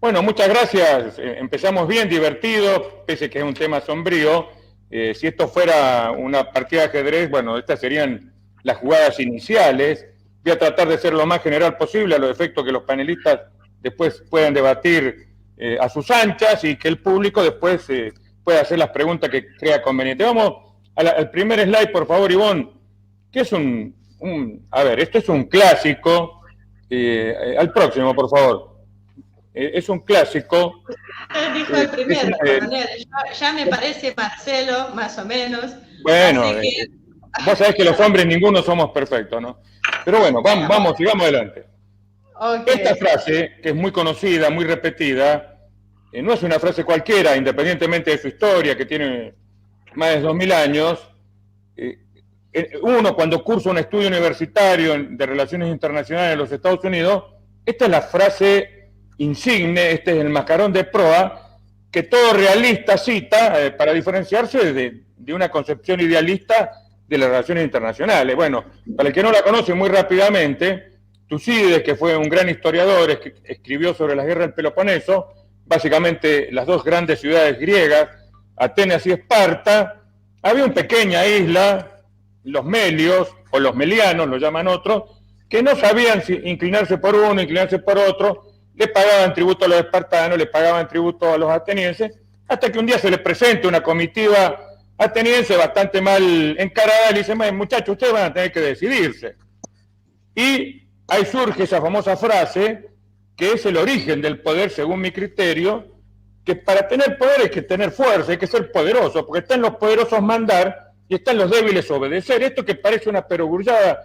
Bueno, muchas gracias. Empezamos bien, divertidos, pese que es un tema sombrío. Si esto fuera una partida de ajedrez, bueno, estas serían las jugadas iniciales. Voy a tratar de ser lo más general posible a los efectos que los panelistas después puedan debatir a sus anchas y que el público después pueda hacer las preguntas que crea conveniente. Vamos al primer slide, por favor, Ivonne. ¿Qué es a ver, esto es un clásico. Al próximo, por favor. Es un clásico. Dijo el primero, coronel. Ya me parece Marcelo, más o menos. Bueno, vos sabés que los hombres ninguno somos perfectos, ¿no? Pero bueno, vamos, sigamos adelante. Okay. Esta frase, que es muy conocida, muy repetida, no es una frase cualquiera, independientemente de su historia, que tiene más de 2000 años. Uno, cuando cursa un estudio universitario de relaciones internacionales en los Estados Unidos, esta es la frase insigne, este es el mascarón de proa, que todo realista cita para diferenciarse de una concepción idealista de las relaciones internacionales. Bueno, para el que no la conoce muy rápidamente, Tucídides, que fue un gran historiador, escribió sobre las guerras del Peloponeso, básicamente las dos grandes ciudades griegas, Atenas y Esparta. Había una pequeña isla, los Melios, o los Melianos, lo llaman otros, que no sabían si inclinarse por uno, inclinarse por otro, le pagaban tributo a los espartanos, le pagaban tributo a los atenienses, hasta que un día se les presenta una comitiva ateniense bastante mal encarada y le dice: muchachos, ustedes van a tener que decidirse. Y ahí surge esa famosa frase, que es el origen del poder, según mi criterio, que para tener poder hay que tener fuerza, hay que ser poderoso, porque están los poderosos mandar y están los débiles obedecer. Esto que parece una perogrullada,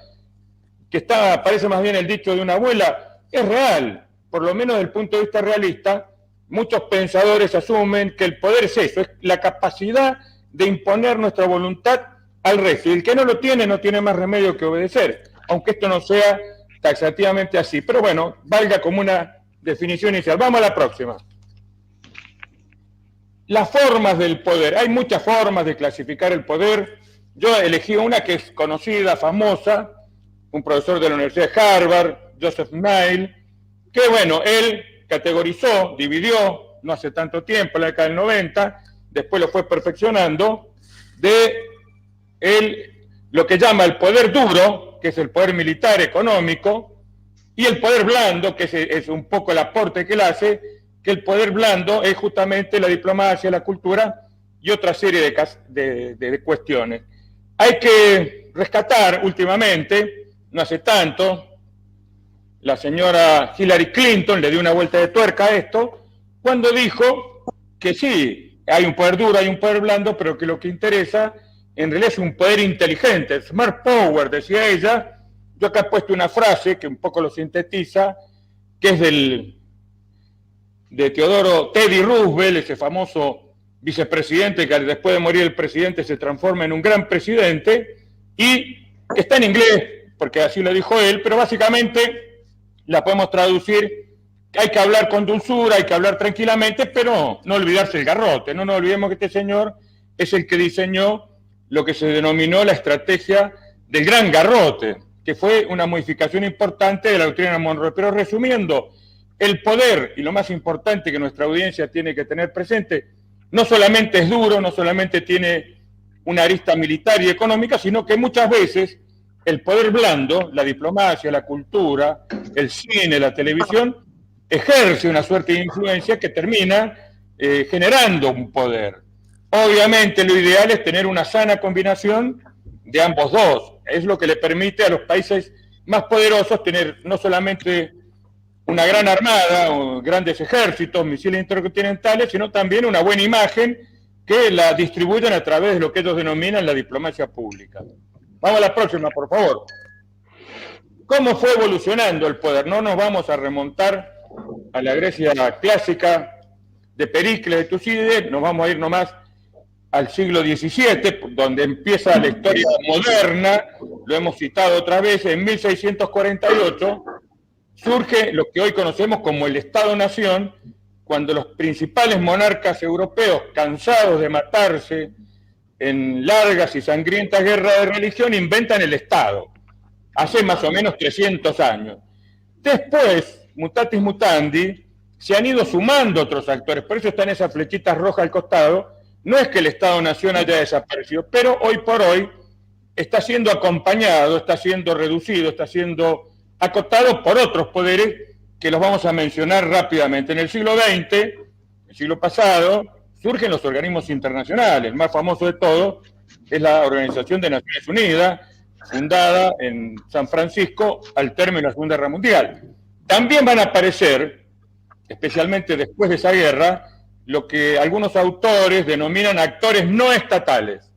que parece más bien el dicho de una abuela, es real. Por lo menos desde el punto de vista realista, muchos pensadores asumen que el poder es eso, es la capacidad de imponer nuestra voluntad al resto. Y el que no lo tiene, no tiene más remedio que obedecer, aunque esto no sea taxativamente así. Pero bueno, valga como una definición inicial. Vamos a la próxima. Las formas del poder. Hay muchas formas de clasificar el poder. Yo elegí una que es conocida, famosa, un profesor de la Universidad de Harvard, Joseph Nye, que bueno, él categorizó, dividió, no hace tanto tiempo, en la década del 90, después lo fue perfeccionando, lo que llama el poder duro, que es el poder militar económico, y el poder blando, que es un poco el aporte que él hace, que el poder blando es justamente la diplomacia, la cultura y otra serie de cuestiones. Hay que rescatar últimamente, no hace tanto, la señora Hillary Clinton le dio una vuelta de tuerca a esto, cuando dijo que sí, hay un poder duro, hay un poder blando, pero que lo que interesa en realidad es un poder inteligente, smart power, decía ella. Yo acá he puesto una frase que un poco lo sintetiza, que es de Teodoro Teddy Roosevelt, ese famoso vicepresidente que después de morir el presidente se transforma en un gran presidente, y está en inglés, porque así lo dijo él, pero básicamente la podemos traducir: hay que hablar con dulzura, hay que hablar tranquilamente, pero no olvidarse el garrote. No nos olvidemos que este señor es el que diseñó lo que se denominó la estrategia del gran garrote, que fue una modificación importante de la doctrina Monroe. Pero resumiendo, el poder, y lo más importante que nuestra audiencia tiene que tener presente, no solamente es duro, no solamente tiene una arista militar y económica, sino que muchas veces el poder blando, la diplomacia, la cultura, el cine, la televisión, ejerce una suerte de influencia que termina generando un poder. Obviamente lo ideal es tener una sana combinación de ambos dos. Es lo que le permite a los países más poderosos tener no solamente una gran armada, o grandes ejércitos, misiles intercontinentales, sino también una buena imagen que la distribuyen a través de lo que ellos denominan la diplomacia pública. Vamos a la próxima, por favor. ¿Cómo fue evolucionando el poder? No nos vamos a remontar a la Grecia clásica de Pericles, de Tucídides, nos vamos a ir nomás al siglo XVII, donde empieza la historia moderna. Lo hemos citado otra vez. En 1648 surge lo que hoy conocemos como el Estado-Nación, cuando los principales monarcas europeos, cansados de matarse en largas y sangrientas guerras de religión, inventan el Estado, hace más o menos 300 años. Después, mutatis mutandi, se han ido sumando otros actores, por eso están esas flechitas rojas al costado. No es que el Estado-Nación haya desaparecido, pero hoy por hoy está siendo acompañado, está siendo reducido, está siendo acotado por otros poderes que los vamos a mencionar rápidamente. En el siglo XX, el siglo pasado, surgen los organismos internacionales. El más famoso de todos es la Organización de Naciones Unidas, fundada en San Francisco al término de la Segunda Guerra Mundial. También van a aparecer, especialmente después de esa guerra, lo que algunos autores denominan actores no estatales,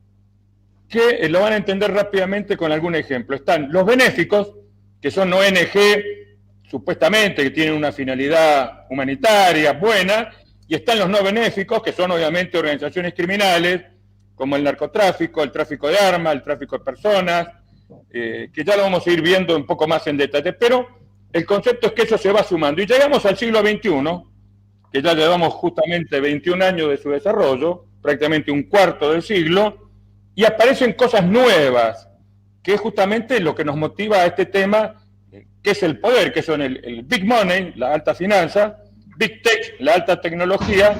que lo van a entender rápidamente con algún ejemplo. Están los benéficos, que son ONG, supuestamente, que tienen una finalidad humanitaria buena, y están los no benéficos, que son obviamente organizaciones criminales, como el narcotráfico, el tráfico de armas, el tráfico de personas, que ya lo vamos a ir viendo un poco más en detalle, pero el concepto es que eso se va sumando. Y llegamos al siglo XXI, que ya llevamos justamente 21 años de su desarrollo, prácticamente un cuarto del siglo, y aparecen cosas nuevas, que es justamente lo que nos motiva a este tema, que es el poder, que son el Big Money, la alta finanza, Big Tech, la alta tecnología,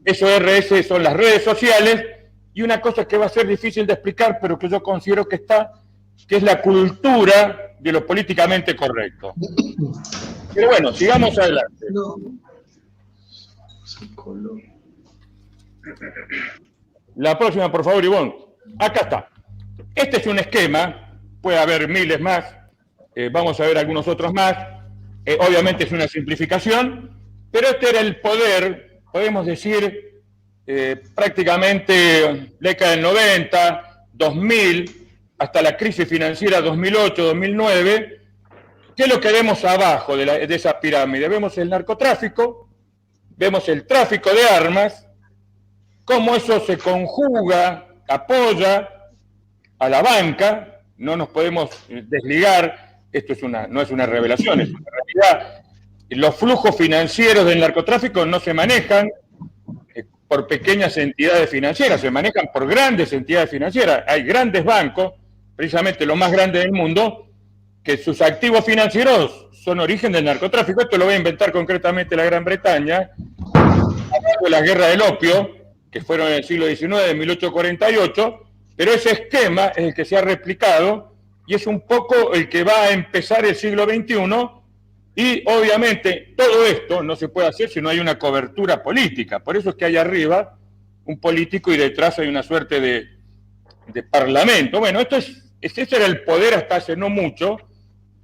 SORS son las redes sociales, y una cosa que va a ser difícil de explicar, pero que yo considero que está, que es la cultura de lo políticamente correcto. Pero bueno, sigamos adelante. La próxima, por favor, Ivonne. Acá está. Este es un esquema, puede haber miles más, vamos a ver algunos otros más. Obviamente es una simplificación, pero este era el poder, podemos decir, prácticamente década del 90, 2000, hasta la crisis financiera 2008-2009. ¿Qué es lo que vemos abajo de esa pirámide? Vemos el narcotráfico, vemos el tráfico de armas, cómo eso se conjuga, apoya a la banca. No nos podemos desligar, esto no es una revelación, es una realidad. Los flujos financieros del narcotráfico no se manejan por pequeñas entidades financieras, se manejan por grandes entidades financieras. Hay grandes bancos, precisamente los más grandes del mundo, que sus activos financieros son origen del narcotráfico. Esto lo voy a inventar concretamente la Gran Bretaña, de la guerra del opio, que fueron en el siglo XIX, en 1848, pero ese esquema es el que se ha replicado y es un poco el que va a empezar el siglo XXI, y obviamente todo esto no se puede hacer si no hay una cobertura política. Por eso es que hay arriba un político y detrás hay una suerte de parlamento. Bueno, ese era el poder hasta hace no mucho,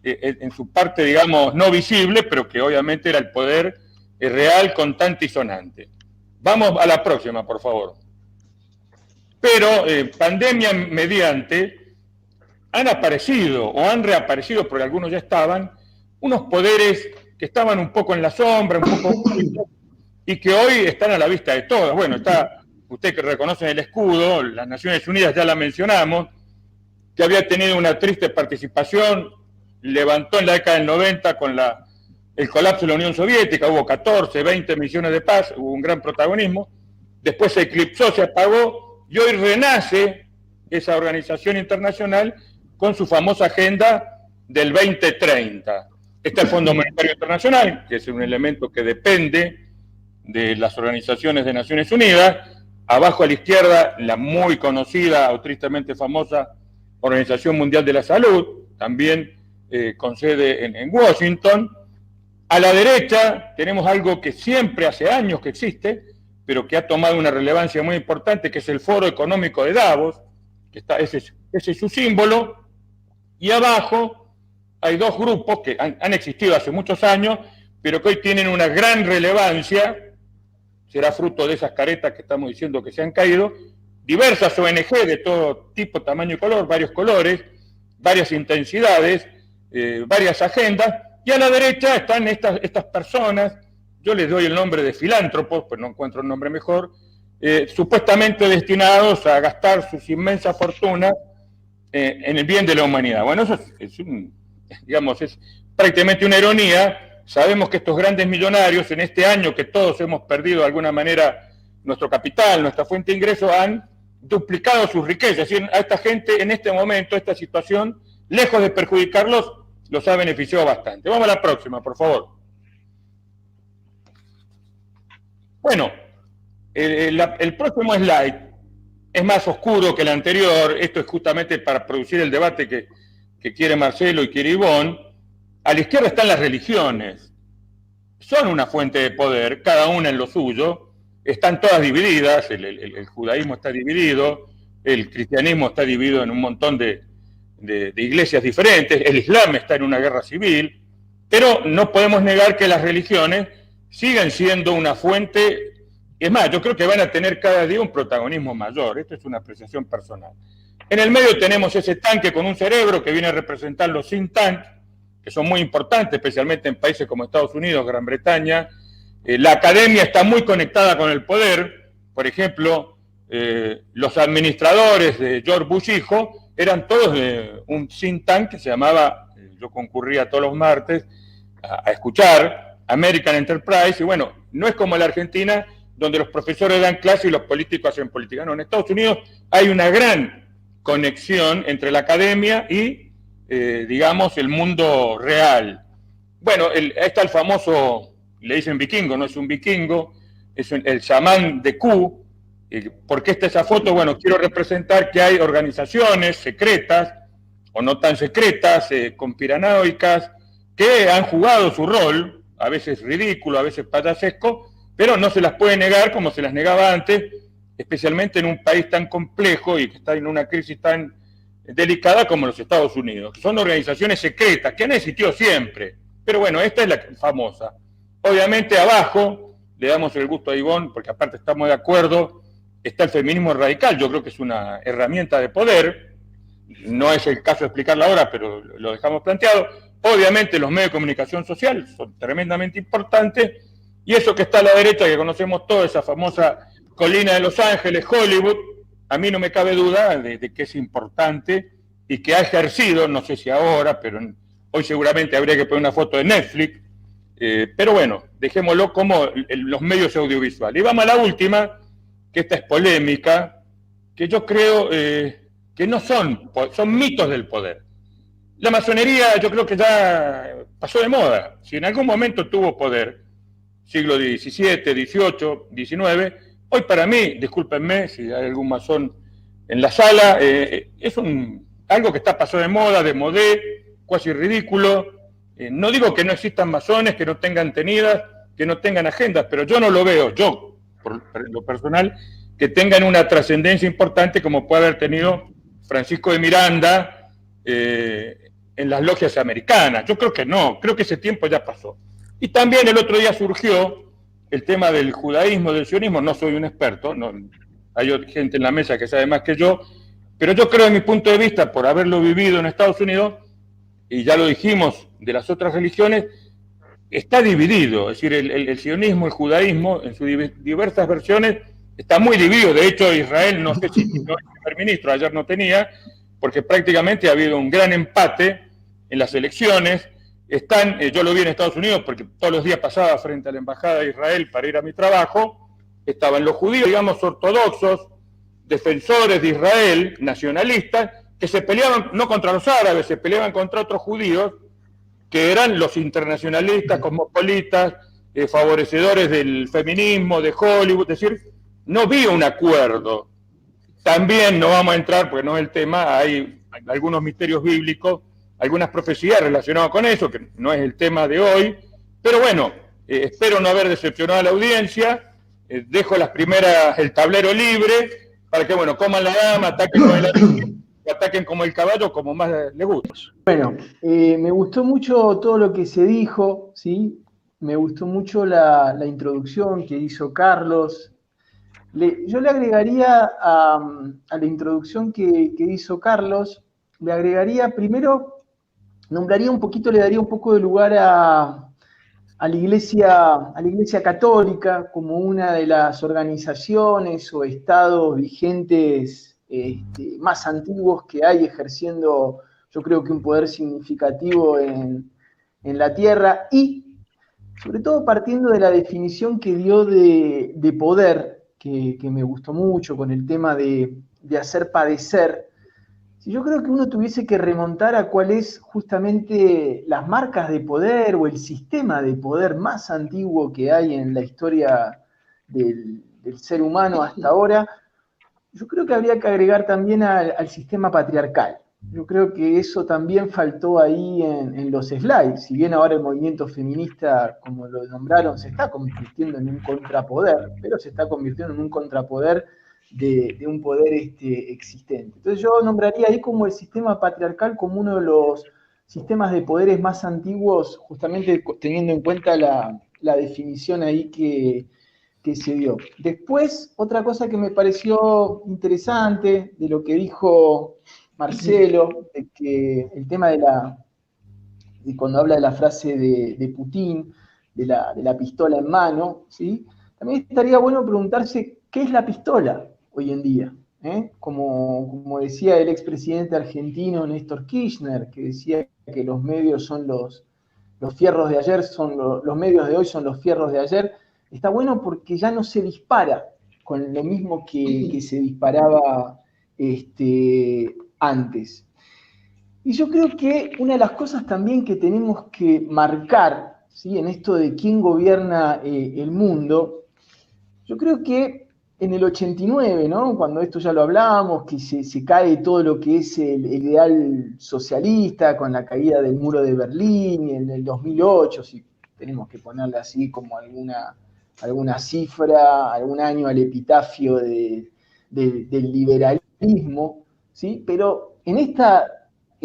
en su parte, digamos, no visible, pero que obviamente era el poder real, contante y sonante. Vamos a la próxima, por favor. Pero pandemia mediante, han aparecido o han reaparecido, porque algunos ya estaban, unos poderes que estaban un poco en la sombra, un poco ocultos, y que hoy están a la vista de todos. Bueno, está usted que reconoce el escudo, las Naciones Unidas ya la mencionamos, que había tenido una triste participación, levantó en la década del 90 con el colapso de la Unión Soviética, hubo 14, 20 misiones de paz, hubo un gran protagonismo, después se eclipsó, se apagó, y hoy renace esa organización internacional con su famosa agenda del 2030. Está el Fondo Monetario Internacional, que es un elemento que depende de las organizaciones de Naciones Unidas. Abajo a la izquierda, la muy conocida o tristemente famosa Organización Mundial de la Salud, también con sede en Washington. A la derecha tenemos algo que siempre hace años que existe, pero que ha tomado una relevancia muy importante, que es el Foro Económico de Davos, que ese es su símbolo, y abajo hay dos grupos que han existido hace muchos años, pero que hoy tienen una gran relevancia, será fruto de esas caretas que estamos diciendo que se han caído, diversas ONG de todo tipo, tamaño y color, varios colores, varias intensidades, varias agendas, y a la derecha están estas personas, yo les doy el nombre de filántropos, pues no encuentro un nombre mejor, supuestamente destinados a gastar sus inmensas fortunas en el bien de la humanidad. Bueno, eso es prácticamente una ironía. Sabemos que estos grandes millonarios, en este año que todos hemos perdido de alguna manera nuestro capital, nuestra fuente de ingresos, han duplicado sus riquezas. Es decir, a esta gente en este momento, esta situación, lejos de perjudicarlos, los ha beneficiado bastante. Vamos a la próxima, por favor. Bueno, el próximo slide es más oscuro que el anterior. Esto es justamente para producir el debate que quiere Marcelo y quiere Ivonne. A la izquierda están las religiones. Son una fuente de poder, cada una en lo suyo. Están todas divididas. El judaísmo está dividido, el cristianismo está dividido en un montón de iglesias diferentes, el islam está en una guerra civil, pero no podemos negar que las religiones siguen siendo una fuente. Es más, yo creo que van a tener cada día un protagonismo mayor. Esto es una apreciación personal. En el medio tenemos ese tanque con un cerebro que viene a representar los think tanks, que son muy importantes, especialmente en países como Estados Unidos, Gran Bretaña. La academia está muy conectada con el poder. Por ejemplo, los administradores de George Bush hijo eran todos de un think tank que se llamaba, yo concurría todos los martes a escuchar, American Enterprise, y bueno, no es como la Argentina, donde los profesores dan clase y los políticos hacen política. No, en Estados Unidos hay una gran conexión entre la academia y, digamos, el mundo real. Bueno, ahí está el famoso, le dicen vikingo, no es un vikingo, es el chamán de Q. ¿Por qué está esa foto? Bueno, quiero representar que hay organizaciones secretas, o no tan secretas, conspiranoicas, que han jugado su rol, a veces ridículo, a veces payasesco, pero no se las puede negar como se las negaba antes, especialmente en un país tan complejo y que está en una crisis tan delicada como los Estados Unidos, que son organizaciones secretas, que han existido siempre. Pero bueno, esta es la famosa. Obviamente abajo, le damos el gusto a Ivonne, porque aparte estamos de acuerdo, está el feminismo radical. Yo creo que es una herramienta de poder, no es el caso de explicarla ahora, pero lo dejamos planteado. Obviamente los medios de comunicación social son tremendamente importantes, y eso que está a la derecha, que conocemos todos, esa famosa colina de Los Ángeles, Hollywood, a mí no me cabe duda de que es importante y que ha ejercido, no sé si ahora, pero hoy seguramente habría que poner una foto de Netflix, pero bueno, dejémoslo como los medios audiovisuales. Y vamos a la última, que esta es polémica, que yo creo que no son mitos del poder. La masonería yo creo que ya pasó de moda. Si en algún momento tuvo poder, siglo XVII, XVIII, XIX, hoy para mí, discúlpenme si hay algún masón en la sala, es algo que está pasado de moda, de modé, casi ridículo. No digo que no existan masones, que no tengan tenidas, que no tengan agendas, pero yo no lo veo, yo, por lo personal, que tengan una trascendencia importante como puede haber tenido Francisco de Miranda en las logias americanas. Yo creo que no, creo que ese tiempo ya pasó. Y también el otro día surgió el tema del judaísmo, del sionismo. No soy un experto, no, hay gente en la mesa que sabe más que yo, pero yo creo, de mi punto de vista, por haberlo vivido en Estados Unidos, y ya lo dijimos de las otras religiones, está dividido. Es decir, el sionismo, el judaísmo, en sus diversas versiones, está muy dividido. De hecho, Israel, no sé si no es primer ministro, ayer no tenía, porque prácticamente ha habido un gran empate en las elecciones. Yo lo vi en Estados Unidos porque todos los días pasaba frente a la embajada de Israel para ir a mi trabajo. Estaban los judíos, digamos, ortodoxos, defensores de Israel, nacionalistas, que se peleaban no contra los árabes, se peleaban contra otros judíos, que eran los internacionalistas, cosmopolitas, favorecedores del feminismo, de Hollywood. Es decir, no vi un acuerdo. También no vamos a entrar, porque no es el tema, hay algunos misterios bíblicos, algunas profecías relacionadas con eso, que no es el tema de hoy, pero bueno, espero no haber decepcionado a la audiencia. Dejo el tablero libre, para que, bueno, coman la dama, ataquen con ataquen como el caballo, como más les guste. Bueno, me gustó mucho todo lo que se dijo, ¿sí? Me gustó mucho la introducción que hizo Carlos. Yo le agregaría a la introducción que hizo Carlos, le agregaría primero, nombraría un poquito, le daría un poco de lugar a la Iglesia Católica como una de las organizaciones o estados vigentes más antiguos que hay, ejerciendo, yo creo que un poder significativo en la tierra, y sobre todo partiendo de la definición que dio de poder, que me gustó mucho, con el tema de hacer padecer. Si yo creo que uno tuviese que remontar a cuál es justamente las marcas de poder o el sistema de poder más antiguo que hay en la historia del ser humano hasta ahora, yo creo que habría que agregar también al sistema patriarcal. Yo creo que eso también faltó ahí en los slides. Si bien ahora el movimiento feminista, como lo nombraron, se está convirtiendo en un contrapoder, pero se está convirtiendo en un contrapoder de un poder existente. Entonces yo nombraría ahí como el sistema patriarcal como uno de los sistemas de poderes más antiguos, justamente teniendo en cuenta la definición ahí que se dio. Después, otra cosa que me pareció interesante de lo que dijo Marcelo, de que el tema de cuando habla de la frase de Putin, de la pistola en mano, ¿sí? También estaría bueno preguntarse qué es la pistola hoy en día. Como decía el expresidente argentino Néstor Kirchner, que decía que los medios son los fierros de ayer, los medios de hoy son los fierros de ayer. Está bueno porque ya no se dispara con lo mismo que se disparaba antes. Y yo creo que una de las cosas también que tenemos que marcar, ¿sí?, en esto de quién gobierna el mundo, yo creo que en el 89, ¿no?, cuando esto ya lo hablábamos, que se cae todo lo que es el ideal socialista con la caída del muro de Berlín, y en el 2008, si tenemos que ponerle así como alguna cifra, algún año al epitafio del liberalismo, ¿sí? Pero en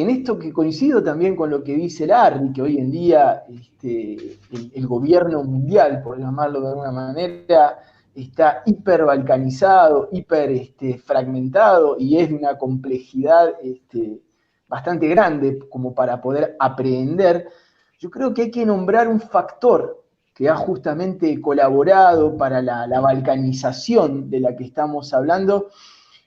esto que coincido también con lo que dice Larry, que hoy en día el gobierno mundial, por llamarlo de alguna manera, está hiperbalcanizado, fragmentado, y es de una complejidad bastante grande como para poder aprehender. Yo creo que hay que nombrar un factor que ha justamente colaborado para la balcanización de la que estamos hablando,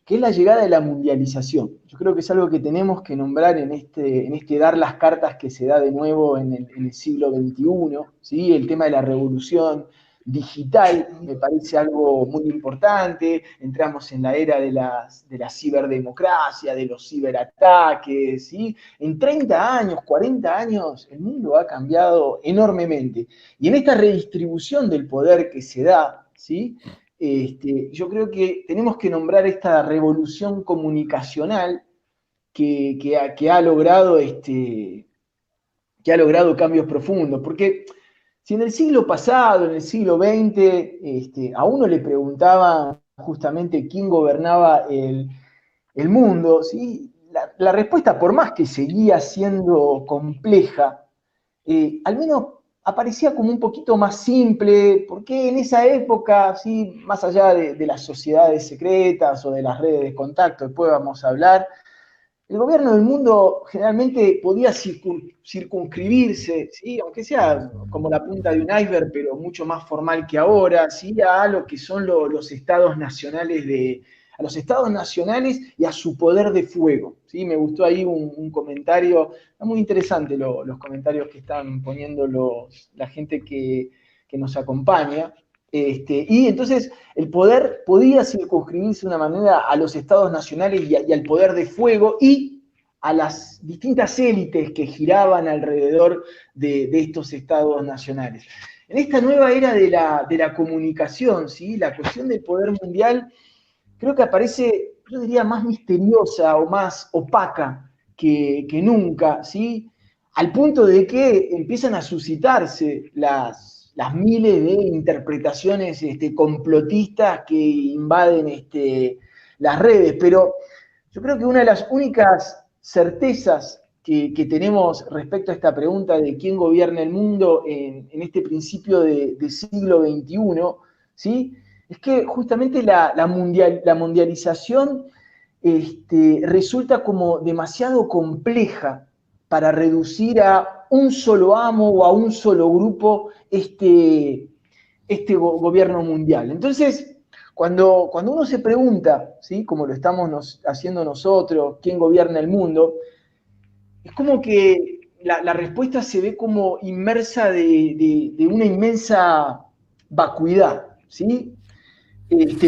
que es la llegada de la mundialización. Yo creo que es algo que tenemos que nombrar en este dar las cartas que se da de nuevo en el siglo XXI, ¿sí? El tema de la revolución digital me parece algo muy importante. Entramos en la era de la ciberdemocracia, de los ciberataques, ¿sí? En 30 años, 40 años, el mundo ha cambiado enormemente. Y en esta redistribución del poder que se da, ¿sí?, yo creo que tenemos que nombrar esta revolución comunicacional que ha logrado cambios profundos. Porque si en el siglo pasado, en el siglo XX, a uno le preguntaban justamente quién gobernaba el mundo, ¿sí?, la respuesta, por más que seguía siendo compleja, al menos aparecía como un poquito más simple, porque en esa época, ¿sí?, más allá de las sociedades secretas o de las redes de contacto, después vamos a hablar, el gobierno del mundo generalmente podía circunscribirse, ¿sí?, aunque sea como la punta de un iceberg, pero mucho más formal que ahora, ¿sí?, a lo que son los estados nacionales a los estados nacionales y a su poder de fuego, ¿sí? Me gustó ahí un comentario, muy interesante los comentarios que están poniendo la gente que nos acompaña. Y entonces el poder podía circunscribirse de una manera a los estados nacionales y al poder de fuego y a las distintas élites que giraban alrededor de estos estados nacionales. En esta nueva era de la comunicación, ¿sí?, la cuestión del poder mundial creo que aparece, yo diría, más misteriosa o más opaca que nunca, ¿sí?, al punto de que empiezan a suscitarse las miles de interpretaciones complotistas que invaden las redes. Pero yo creo que una de las únicas certezas que tenemos respecto a esta pregunta de quién gobierna el mundo en este principio de siglo XXI, ¿sí?, es que justamente la mundialización resulta como demasiado compleja para reducir a un solo amo o a un solo grupo este gobierno mundial. Entonces, cuando uno se pregunta, ¿sí?, como lo estamos haciendo nosotros, quién gobierna el mundo, es como que la respuesta se ve como inmersa de una inmensa vacuidad, ¿sí?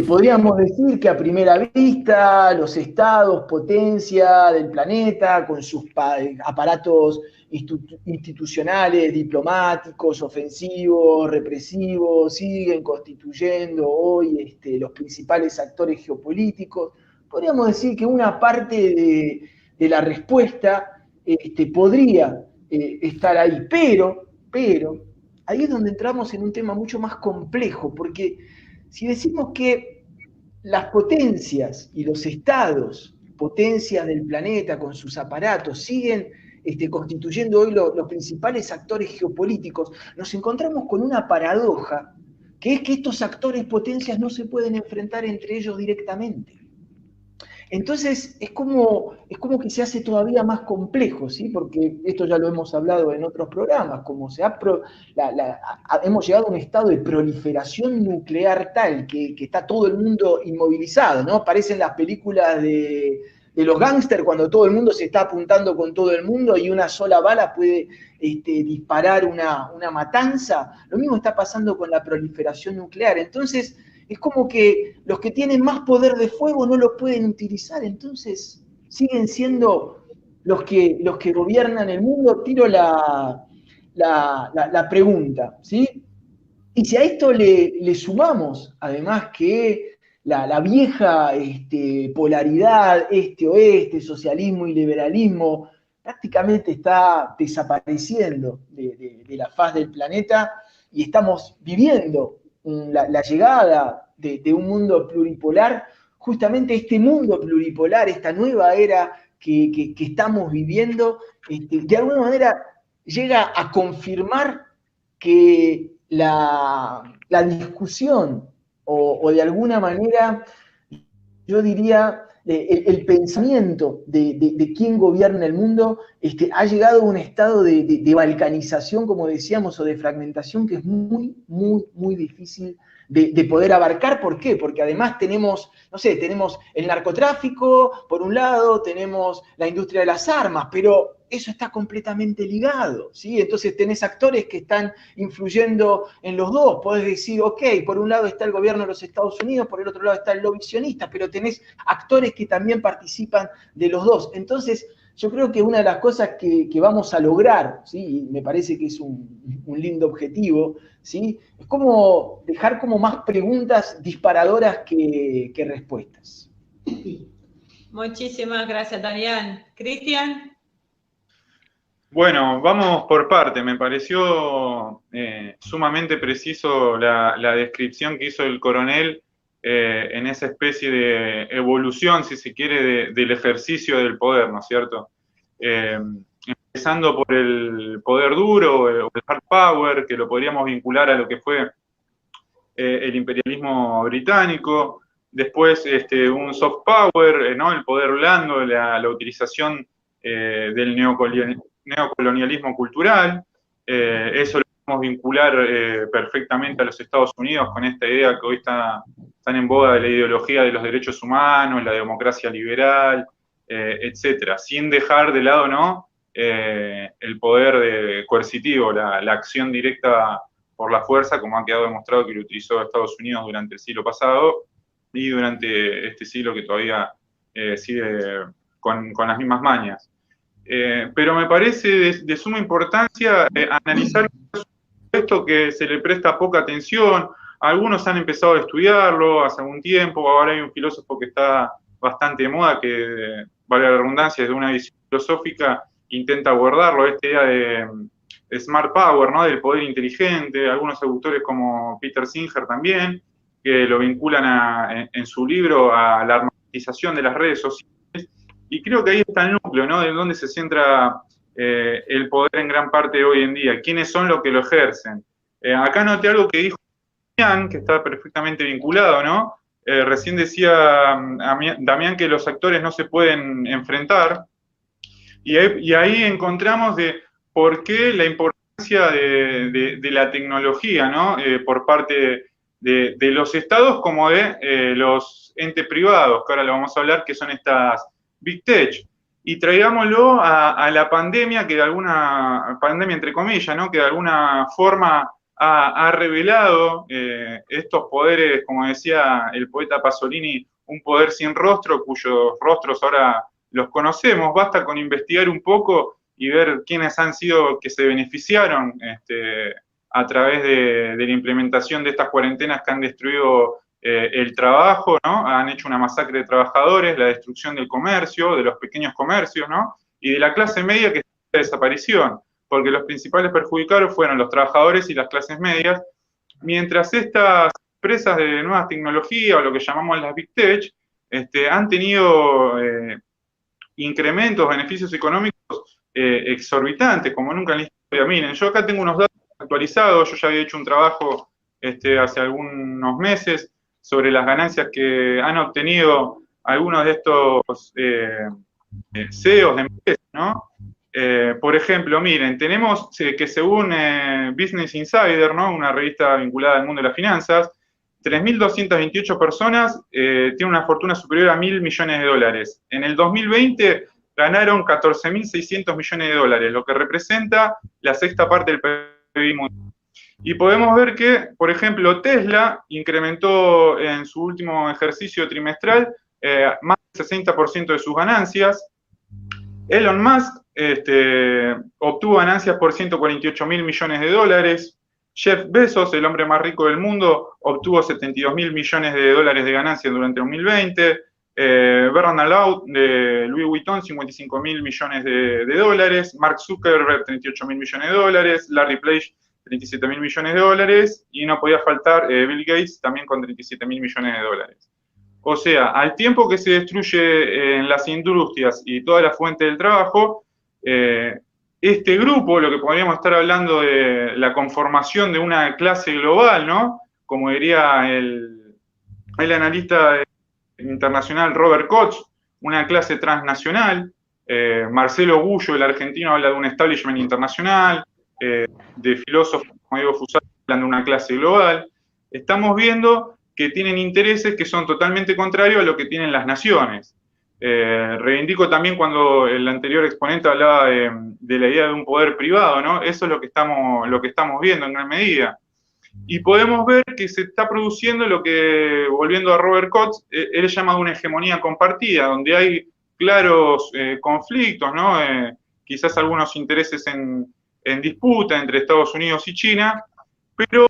Podríamos decir que a primera vista los estados, potencia del planeta, con sus aparatos institucionales, diplomáticos, ofensivos, represivos, siguen constituyendo hoy los principales actores geopolíticos. Podríamos decir que una parte de la respuesta podría estar ahí, pero ahí es donde entramos en un tema mucho más complejo, porque si decimos que las potencias y los estados, potencias del planeta con sus aparatos, siguen constituyendo hoy los principales actores geopolíticos, nos encontramos con una paradoja, que es que estos actores potencias no se pueden enfrentar entre ellos directamente. Entonces es como que se hace todavía más complejo, ¿sí? Porque esto ya lo hemos hablado en otros programas, como hemos llegado a un estado de proliferación nuclear tal que está todo el mundo inmovilizado, ¿no? Parecen las películas de los gángsters cuando todo el mundo se está apuntando con todo el mundo y una sola bala puede disparar una matanza. Lo mismo está pasando con la proliferación nuclear. Entonces es como que los que tienen más poder de fuego no lo pueden utilizar, entonces siguen siendo los que gobiernan el mundo. Tiro la pregunta, ¿sí? Y si a esto le sumamos, además, que la vieja polaridad este-oeste, socialismo y liberalismo, prácticamente está desapareciendo de la faz del planeta y estamos viviendo la llegada de un mundo pluripolar, justamente este mundo pluripolar, esta nueva era que estamos viviendo, de alguna manera llega a confirmar que la discusión o de alguna manera, yo diría, el pensamiento de quién gobierna el mundo ha llegado a un estado de balcanización, como decíamos, o de fragmentación que es muy, muy, muy difícil de poder abarcar. ¿Por qué? Porque además tenemos el narcotráfico, por un lado, tenemos la industria de las armas, pero eso está completamente ligado, ¿sí? Entonces tenés actores que están influyendo en los dos. Podés decir, ok, por un lado está el gobierno de los Estados Unidos, por el otro lado está el lobby sionista, pero tenés actores que también participan de los dos. Entonces, yo creo que una de las cosas que vamos a lograr, ¿sí? Y me parece que es un lindo objetivo, ¿sí? Es como dejar como más preguntas disparadoras que respuestas. Muchísimas gracias, Damián. Cristian. Bueno, vamos por parte. Me pareció sumamente preciso la descripción que hizo el coronel en esa especie de evolución, si se quiere, del ejercicio del poder, ¿no es cierto? Empezando por el poder duro, o el hard power, que lo podríamos vincular a lo que fue el imperialismo británico. Después un soft power, ¿no? El poder blando, la utilización del neocolonialismo cultural. Eso lo podemos vincular perfectamente a los Estados Unidos con esta idea que hoy están en boga de la ideología de los derechos humanos, la democracia liberal, etcétera, sin dejar de lado, ¿no? El poder coercitivo, la acción directa por la fuerza, como ha quedado demostrado que lo utilizó Estados Unidos durante el siglo pasado y durante este siglo que todavía sigue con las mismas mañas. Pero me parece de suma importancia analizar esto que se le presta poca atención. Algunos han empezado a estudiarlo hace algún tiempo, ahora hay un filósofo que está bastante de moda, que, vale la redundancia, desde una visión filosófica intenta abordarlo, esta idea de smart power, ¿no? Del poder inteligente. Algunos autores como Peter Singer también, que lo vinculan en su libro a la armatización de las redes sociales. Y creo que ahí está el núcleo, ¿no? De dónde se centra el poder en gran parte hoy en día. ¿Quiénes son los que lo ejercen? Acá noté algo que dijo Damián, que está perfectamente vinculado, ¿no? Recién decía Damián que los actores no se pueden enfrentar. Y ahí encontramos de por qué la importancia de la tecnología, ¿no? Por parte de los estados como de los entes privados, que ahora lo vamos a hablar, que son estas Big Tech. Y traigámoslo a la pandemia, que de alguna, pandemia entre comillas, ¿no? Que de alguna forma ha revelado estos poderes, como decía el poeta Pasolini, un poder sin rostro, cuyos rostros ahora los conocemos. Basta con investigar un poco y ver quiénes han sido que se beneficiaron a través de la implementación de estas cuarentenas que han destruido el trabajo, ¿no? Han hecho una masacre de trabajadores, la destrucción del comercio, de los pequeños comercios, ¿no? Y de la clase media que está en desaparición, porque los principales perjudicados fueron los trabajadores y las clases medias, mientras estas empresas de nuevas tecnologías, o lo que llamamos las Big Tech, han tenido incrementos, beneficios económicos exorbitantes, como nunca en la historia. Miren, yo acá tengo unos datos actualizados, yo ya había hecho un trabajo hace algunos meses sobre las ganancias que han obtenido algunos de estos CEOs de empresas, ¿no? Por ejemplo, miren, tenemos que según Business Insider, ¿no? Una revista vinculada al mundo de las finanzas, 3.228 personas tienen una fortuna superior a $1.000 millones. En el 2020 ganaron 14.600 millones de dólares, lo que representa la sexta parte del PIB mundial. Y podemos ver que, por ejemplo, Tesla incrementó en su último ejercicio trimestral más del 60% de sus ganancias. Elon Musk obtuvo ganancias por 148.000 millones de dólares. Jeff Bezos, el hombre más rico del mundo, obtuvo 72.000 millones de dólares de ganancias durante 2020. Bernard Arnault de Louis Vuitton, 55.000 millones de dólares. Mark Zuckerberg, 38.000 millones de dólares. Larry Page, 37.000 millones de dólares. Y no podía faltar Bill Gates, también con 37.000 millones de dólares. O sea, al tiempo que se destruye en las industrias y toda la fuente del trabajo, este grupo, lo que podríamos estar hablando de la conformación de una clase global, ¿no? Como diría el analista internacional Robert Koch, una clase transnacional. Marcelo Gullo, el argentino, habla de un establishment internacional, de filósofos como Diego Fusaro hablan de una clase global. Estamos viendo que tienen intereses que son totalmente contrarios a lo que tienen las naciones. Reivindico también cuando el anterior exponente hablaba de la idea de un poder privado, ¿no? Eso es lo que estamos viendo en gran medida. Y podemos ver que se está produciendo lo que, volviendo a Robert Koch, él llama una hegemonía compartida, donde hay claros conflictos, ¿no? Quizás algunos intereses en disputa entre Estados Unidos y China, pero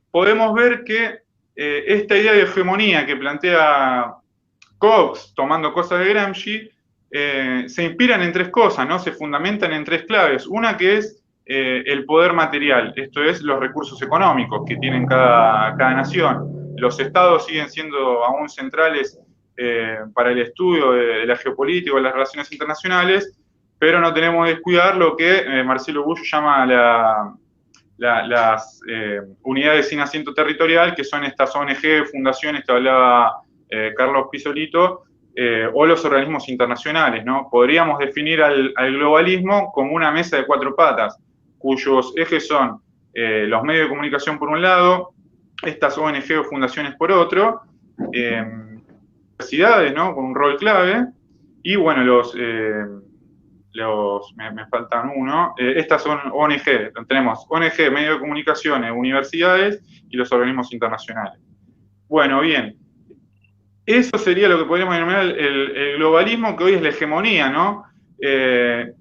podemos ver que esta idea de hegemonía que plantea Cox, tomando cosas de Gramsci, se inspiran en tres cosas, ¿no? Se fundamentan en tres claves. Una que es el poder material, esto es los recursos económicos que tienen cada nación. Los estados siguen siendo aún centrales para el estudio de la geopolítica o de las relaciones internacionales, pero no tenemos que descuidar lo que Marcelo Gullo llama las unidades sin asiento territorial, que son estas ONG, fundaciones que hablaba Carlos Pisolito, o los organismos internacionales, ¿no? Podríamos definir al globalismo como una mesa de cuatro patas, cuyos ejes son los medios de comunicación por un lado, estas ONG o fundaciones por otro, universidades, ¿no? Con un rol clave, y bueno, me faltan uno, estas son ONG, tenemos ONG, medios de comunicación, universidades y los organismos internacionales. Bueno, bien, eso sería lo que podríamos denominar el globalismo, que hoy es la hegemonía, ¿no?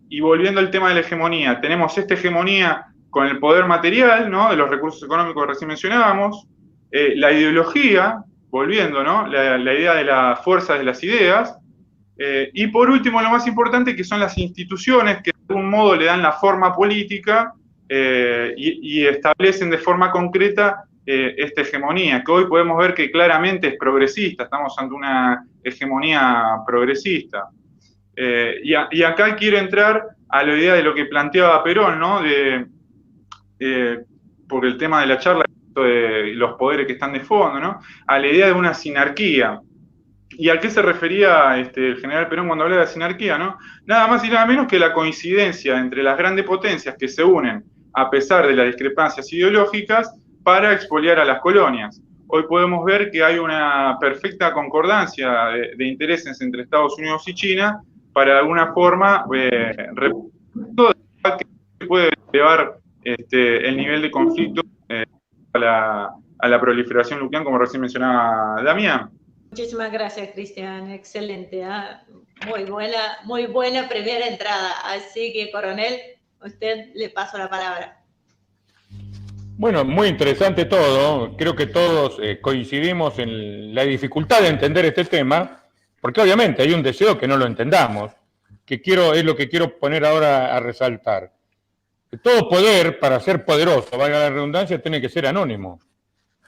Y volviendo al tema de la hegemonía, tenemos esta hegemonía con el poder material, ¿no? De los recursos económicos que recién mencionábamos, la ideología, volviendo, ¿no? La idea de la fuerza de las ideas, y por último, lo más importante, que son las instituciones que de algún modo le dan la forma política y establecen de forma concreta esta hegemonía, que hoy podemos ver que claramente es progresista, estamos ante una hegemonía progresista. Y acá quiero entrar a la idea de lo que planteaba Perón, ¿no? Porque el tema de la charla de los poderes que están de fondo, ¿no? A la idea de una sinarquía. ¿Y a qué se refería el general Perón cuando hablaba de sinarquía, ¿no? Nada más y nada menos que la coincidencia entre las grandes potencias que se unen a pesar de las discrepancias ideológicas para expoliar a las colonias. Hoy podemos ver que hay una perfecta concordancia de intereses entre Estados Unidos y China para de alguna forma que puede llevar el nivel de conflicto a la proliferación nuclear, como recién mencionaba Damián. Muchísimas gracias, Cristian. Excelente. Muy buena primera entrada. Así que, coronel, a usted le paso la palabra. Bueno, muy interesante todo. Creo que todos coincidimos en la dificultad de entender este tema, porque obviamente hay un deseo que no lo entendamos, es lo que quiero poner ahora a resaltar. Todo poder, para ser poderoso, valga la redundancia, tiene que ser anónimo.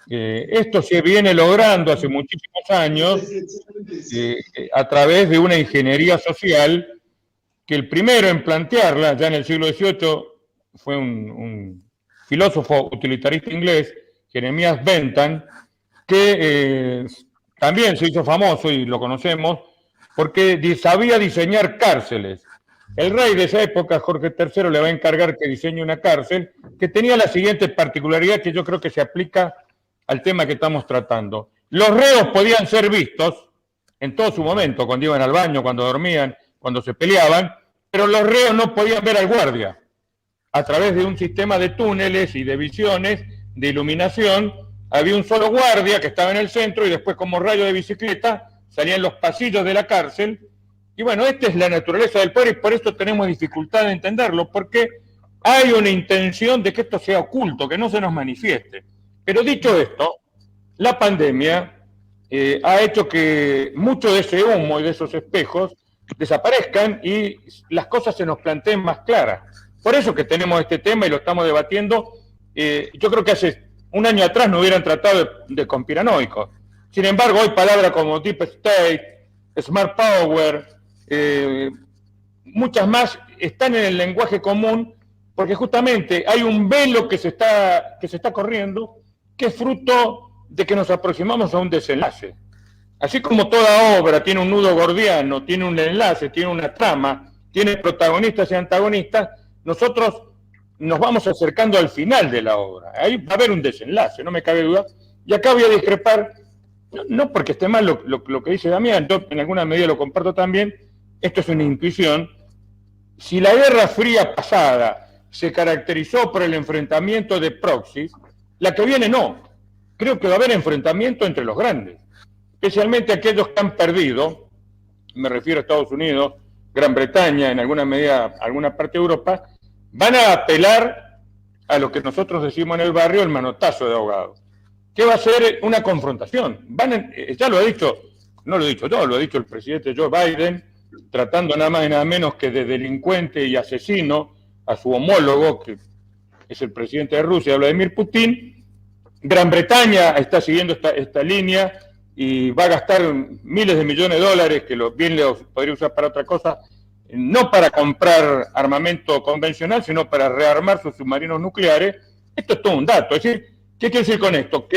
Esto se viene logrando hace muchísimos años a través de una ingeniería social que el primero en plantearla, ya en el siglo XVIII, fue un filósofo utilitarista inglés, Jeremías Bentham, que también se hizo famoso y lo conocemos porque sabía diseñar cárceles. El rey de esa época, Jorge III, le va a encargar que diseñe una cárcel que tenía la siguiente particularidad que yo creo que se aplica al tema que estamos tratando. Los reos podían ser vistos en todo su momento, cuando iban al baño, cuando dormían, cuando se peleaban, pero los reos no podían ver al guardia. A través de un sistema de túneles y de visiones, de iluminación, había un solo guardia que estaba en el centro y después, como rayo de bicicleta, salían los pasillos de la cárcel. Y bueno, esta es la naturaleza del poder y por eso tenemos dificultad de entenderlo, porque hay una intención de que esto sea oculto, que no se nos manifieste. Pero dicho esto, la pandemia ha hecho que mucho de ese humo y de esos espejos desaparezcan y las cosas se nos planteen más claras. Por eso que tenemos este tema y lo estamos debatiendo. Yo creo que hace un año atrás no hubieran tratado de conspiranoicos. Sin embargo, hoy palabras como Deep State, Smart Power, muchas más están en el lenguaje común porque justamente hay un velo que se está corriendo que es fruto de que nos aproximamos a un desenlace. Así como toda obra tiene un nudo gordiano, tiene un enlace, tiene una trama, tiene protagonistas y antagonistas, nosotros nos vamos acercando al final de la obra. Ahí va a haber un desenlace, no me cabe duda. Y acá voy a discrepar, no porque esté mal lo que dice Damián, yo en alguna medida lo comparto también, esto es una intuición. Si la Guerra Fría pasada se caracterizó por el enfrentamiento de proxies, la que viene no. Creo que va a haber enfrentamiento entre los grandes, especialmente aquellos que han perdido, me refiero a Estados Unidos, Gran Bretaña, en alguna medida alguna parte de Europa, van a apelar a lo que nosotros decimos en el barrio el manotazo de ahogado, que va a ser una confrontación. Ya lo ha dicho, no lo he dicho yo, lo ha dicho el presidente Joe Biden, tratando nada más y nada menos que de delincuente y asesino a su homólogo, que es el presidente de Rusia, Vladimir Putin. Gran Bretaña está siguiendo esta línea y va a gastar miles de millones de dólares, que bien los podría usar para otra cosa, no para comprar armamento convencional, sino para rearmar sus submarinos nucleares. Esto es todo un dato. Es decir, ¿qué quiere decir con esto?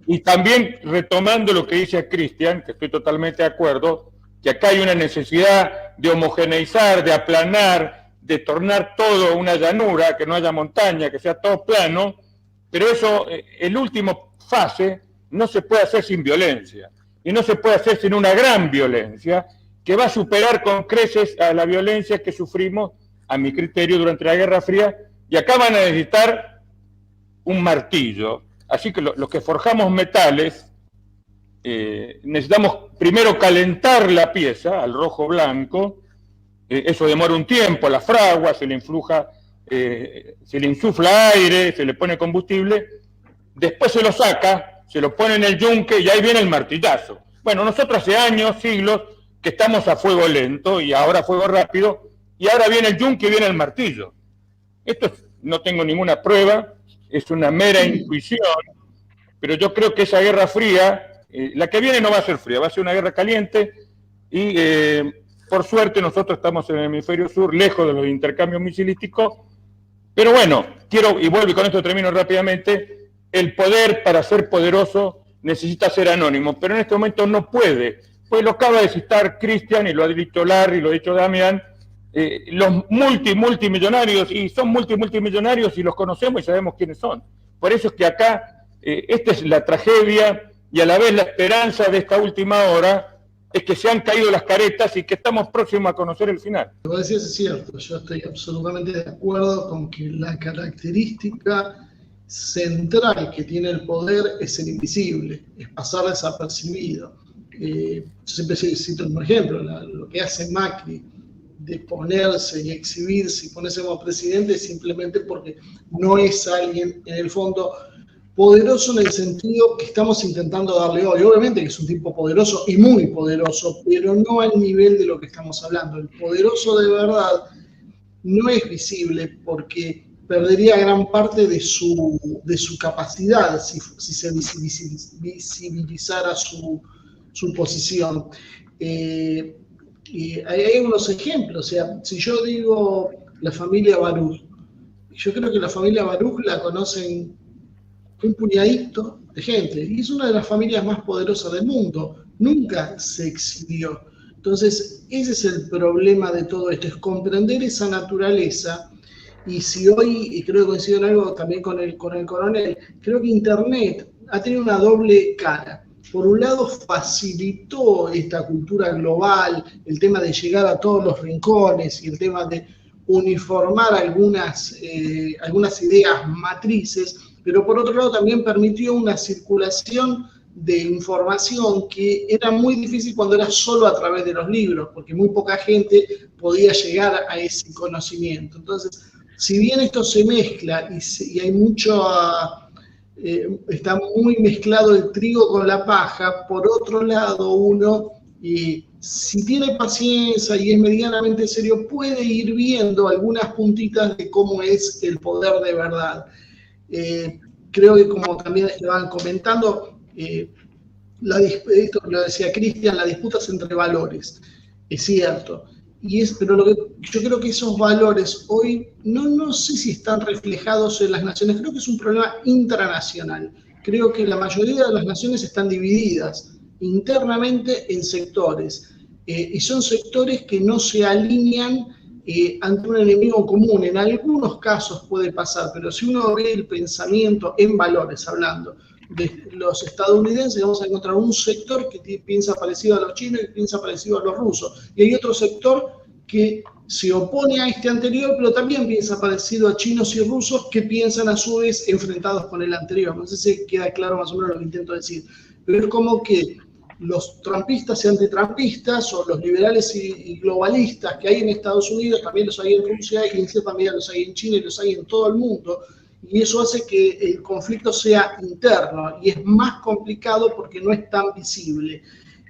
Y también retomando lo que dice Cristian, que estoy totalmente de acuerdo, que acá hay una necesidad de homogeneizar, de aplanar, de tornar todo una llanura, que no haya montaña, que sea todo plano, pero eso, el último fase, no se puede hacer sin violencia, y no se puede hacer sin una gran violencia, que va a superar con creces a la violencia que sufrimos, a mi criterio, durante la Guerra Fría, y acá van a necesitar un martillo. Así que los que forjamos metales, necesitamos primero calentar la pieza al rojo blanco, eso demora un tiempo, la fragua, se le insufla aire, se le pone combustible, después se lo saca, se lo pone en el yunque y ahí viene el martillazo. Bueno, nosotros hace años, siglos, que estamos a fuego lento y ahora a fuego rápido, y ahora viene el yunque y viene el martillo. Esto no tengo ninguna prueba, es una mera intuición, pero yo creo que esa Guerra Fría, la que viene no va a ser fría, va a ser una guerra caliente y por suerte nosotros estamos en el hemisferio sur, lejos de los intercambios misilísticos, pero bueno, y vuelvo y con esto termino rápidamente, el poder para ser poderoso necesita ser anónimo, pero en este momento no puede, pues lo acaba de citar Cristian y lo ha dicho Larry, lo ha dicho Damián, los multimillonarios, y son multimillonarios y los conocemos y sabemos quiénes son. Por eso es que acá, esta es la tragedia y a la vez la esperanza de esta última hora, es que se han caído las caretas y que estamos próximos a conocer el final. Lo que decías es cierto, yo estoy absolutamente de acuerdo con que la característica central que tiene el poder es ser invisible, es pasar desapercibido. Yo siempre cito un ejemplo, lo que hace Macri de ponerse y exhibirse y ponerse como presidente simplemente porque no es alguien en el fondo poderoso en el sentido que estamos intentando darle hoy. Obviamente que es un tipo poderoso y muy poderoso, pero no al nivel de lo que estamos hablando. El poderoso de verdad no es visible porque perdería gran parte de su capacidad si se visibilizara su posición. Y hay unos ejemplos, o sea, si yo digo la familia Baruch, yo creo que la familia Baruch la conocen un puñadito de gente, y es una de las familias más poderosas del mundo, nunca se exhibió. Entonces, ese es el problema de todo esto, es comprender esa naturaleza. Y si hoy, y creo que coincido en algo también con el coronel, creo que Internet ha tenido una doble cara. Por un lado, facilitó esta cultura global, el tema de llegar a todos los rincones y el tema de uniformar algunas ideas matrices, pero por otro lado también permitió una circulación de información que era muy difícil cuando era solo a través de los libros, porque muy poca gente podía llegar a ese conocimiento. Entonces, si bien esto se mezcla y hay mucho... está muy mezclado el trigo con la paja, por otro lado uno, si tiene paciencia y es medianamente serio, puede ir viendo algunas puntitas de cómo es el poder de verdad. Creo que como también estaban comentando, esto lo decía Cristian, la disputa es entre valores, es cierto. Pero yo creo que esos valores hoy no sé si están reflejados en las naciones, creo que es un problema intranacional. Creo que la mayoría de las naciones están divididas internamente en sectores, y son sectores que no se alinean ante un enemigo común. En algunos casos puede pasar, pero si uno ve el pensamiento en valores, hablando de los estadounidenses, vamos a encontrar un sector que piensa parecido a los chinos y piensa parecido a los rusos. Y hay otro sector que se opone a este anterior, pero también piensa parecido a chinos y rusos que piensan a su vez enfrentados con el anterior. No sé si queda claro más o menos lo que intento decir. Pero es como que los trumpistas y antitrampistas, o los liberales y globalistas que hay en Estados Unidos, también los hay en Rusia, y en cierta medida los hay en China y los hay en todo el mundo. Y eso hace que el conflicto sea interno y es más complicado porque no es tan visible.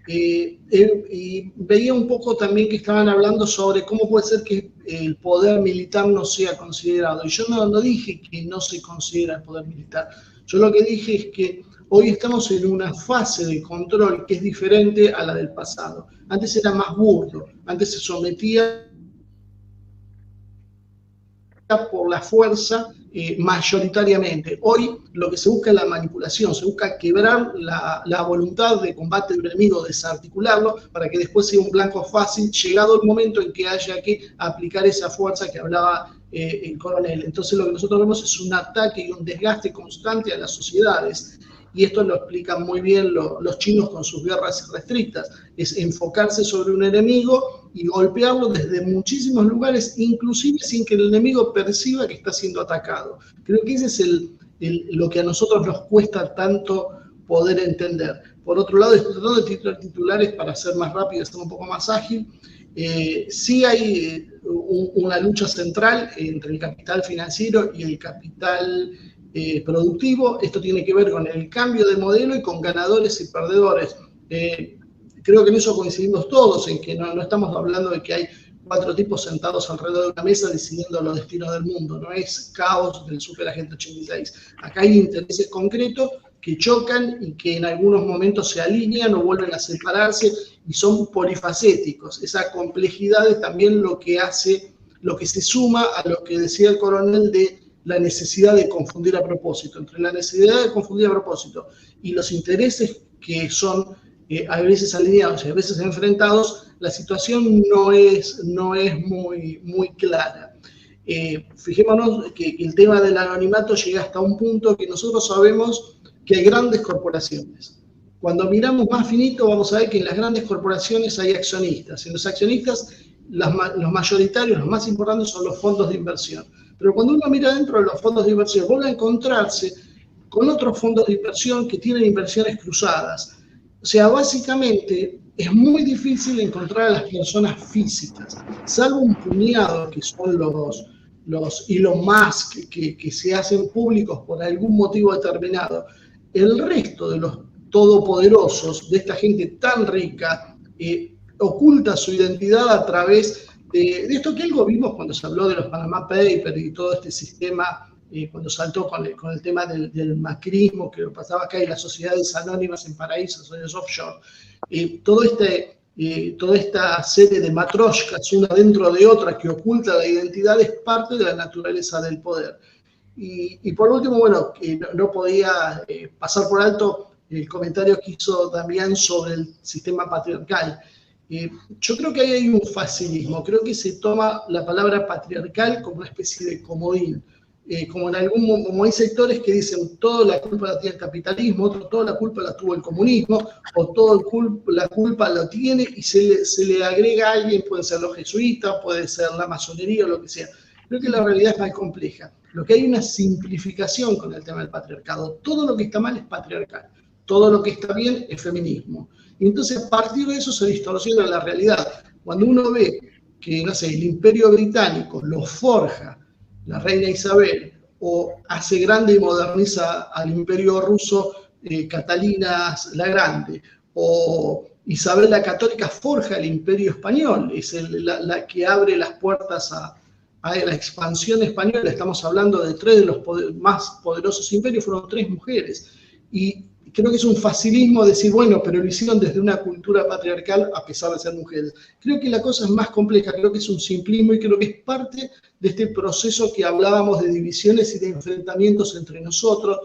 Y veía un poco también que estaban hablando sobre cómo puede ser que el poder militar no sea considerado. Y yo no dije que no se considera el poder militar. Yo lo que dije es que hoy estamos en una fase de control que es diferente a la del pasado. Antes era más burdo, antes se sometía por la fuerza mayoritariamente. Hoy lo que se busca es la manipulación, se busca quebrar la voluntad de combate de un enemigo, desarticularlo, para que después sea un blanco fácil, llegado el momento en que haya que aplicar esa fuerza que hablaba el coronel. Entonces lo que nosotros vemos es un ataque y un desgaste constante a las sociedades. Y esto lo explican muy bien los chinos con sus guerras restrictas, es enfocarse sobre un enemigo y golpearlo desde muchísimos lugares, inclusive sin que el enemigo perciba que está siendo atacado. Creo que ese es lo que a nosotros nos cuesta tanto poder entender. Por otro lado, tratando de titulares para ser más rápido, estar un poco más ágil, sí hay una lucha central entre el capital financiero y el capital productivo. Esto tiene que ver con el cambio de modelo y con ganadores y perdedores. Creo que en eso coincidimos todos, en que no estamos hablando de que hay 4 tipos sentados alrededor de una mesa decidiendo los destinos del mundo. No es caos del Superagente 86. Acá hay intereses concretos que chocan y que en algunos momentos se alinean o vuelven a separarse y son polifacéticos. Esa complejidad es también lo que se suma a lo que decía el coronel de la necesidad de confundir a propósito. Entre la necesidad de confundir a propósito y los intereses que son a veces alineados y a veces enfrentados, la situación no es muy clara. Fijémonos que el tema del anonimato llega hasta un punto que nosotros sabemos que hay grandes corporaciones. Cuando miramos más finito vamos a ver que en las grandes corporaciones hay accionistas. En los accionistas, los mayoritarios, los más importantes son los fondos de inversión. Pero cuando uno mira dentro de los fondos de inversión, vuelve a encontrarse con otros fondos de inversión que tienen inversiones cruzadas. O sea, básicamente es muy difícil encontrar a las personas físicas, salvo un puñado que son los Elon Musk que se hacen públicos por algún motivo determinado. El resto de los todopoderosos, de esta gente tan rica, oculta su identidad a través de esto que algo vimos cuando se habló de los Panama Papers y todo este sistema, cuando saltó con el tema del macrismo, que lo pasaba acá, y las sociedades anónimas en paraísos, en los offshore. Toda esta serie de matroshkas, una dentro de otra, que oculta la identidad, es parte de la naturaleza del poder. Y por último, bueno, no podía pasar por alto el comentario que hizo Damián sobre el sistema patriarcal. Yo creo que ahí hay un facilismo, creo que se toma la palabra patriarcal como una especie de comodín. Como hay sectores que dicen toda la culpa la tiene el capitalismo, otros toda la culpa la tuvo el comunismo, o toda la culpa la tiene y se le agrega a alguien, pueden ser los jesuitas, puede ser la masonería o lo que sea. Creo que la realidad es más compleja. Lo que hay una simplificación con el tema del patriarcado. Todo lo que está mal es patriarcal, todo lo que está bien es feminismo. Y entonces a partir de eso se distorsiona la realidad. Cuando uno ve que, no sé, el Imperio Británico lo forja la reina Isabel, o hace grande y moderniza al Imperio Ruso Catalina la Grande, o Isabel la Católica forja el Imperio Español, es la que abre las puertas a la expansión española. Estamos hablando de 3 de los más poderosos imperios, fueron 3 mujeres. Y creo que es un facilismo decir, bueno, pero lo hicieron desde una cultura patriarcal a pesar de ser mujeres. Creo que la cosa es más compleja, creo que es un simplismo y creo que es parte de este proceso que hablábamos de divisiones y de enfrentamientos entre nosotros,